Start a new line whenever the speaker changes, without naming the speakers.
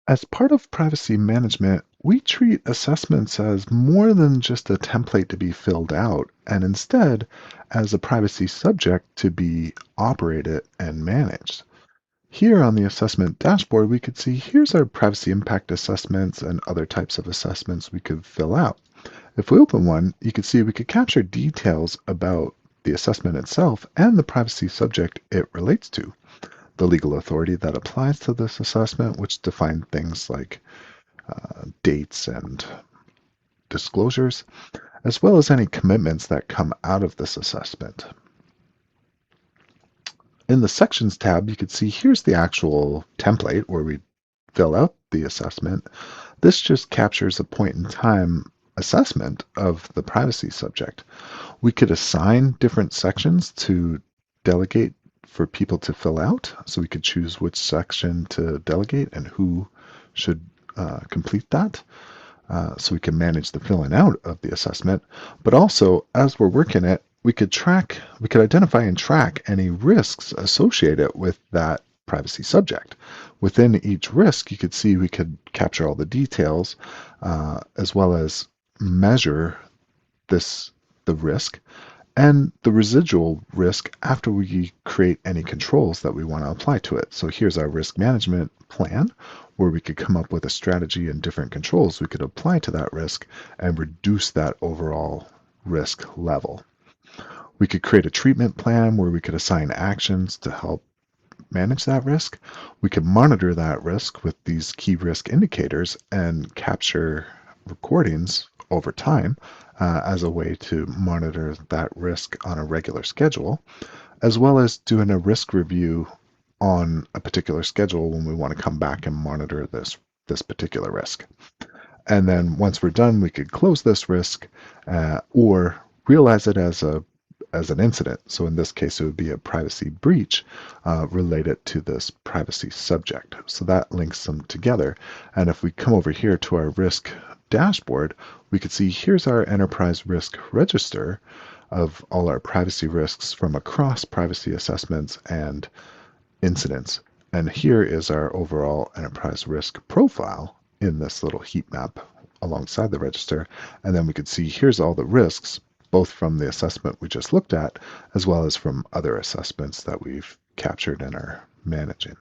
As part of privacy management, we treat assessments as more than just a template to be filled out, and instead as a privacy subject to be operated and managed. Here on the assessment dashboard, we could see here's our privacy impact assessments and other types of assessments we could fill out. If we open one, you can see we could capture details about the assessment itself and the privacy subject it relates to, the legal authority that applies to this assessment, which define things like dates and disclosures, as well as any commitments that come out of this assessment. In the Sections tab, you can see here's the actual template where we fill out the assessment. This just captures a point in time assessment of the privacy subject. We could assign different sections to delegate for people to fill out. So we could choose which section to delegate and who should complete that. So we can manage the filling out of the assessment. But also, as we're working it, we could identify and track any risks associated with that privacy subject. Within each risk, you could see we could capture all the details as well as measure the risk and the residual risk after we create any controls that we want to apply to it. So here's our risk management plan where we could come up with a strategy and different controls we could apply to that risk and reduce that overall risk level. We could create a treatment plan where we could assign actions to help manage that risk. We could monitor that risk with these key risk indicators and capture recordings over time as a way to monitor that risk on a regular schedule, as well as doing a risk review on a particular schedule when we want to come back and monitor this particular risk. And then once we're done, we could close this risk or realize it as an incident. So in this case, it would be a privacy breach related to this privacy subject. So that links them together. And if we come over here to our risk dashboard, we could see here's our enterprise risk register of all our privacy risks from across privacy assessments and incidents. And here is our overall enterprise risk profile in this little heat map alongside the register. And then we could see here's all the risks, both from the assessment we just looked at, as well as from other assessments that we've captured and are managing.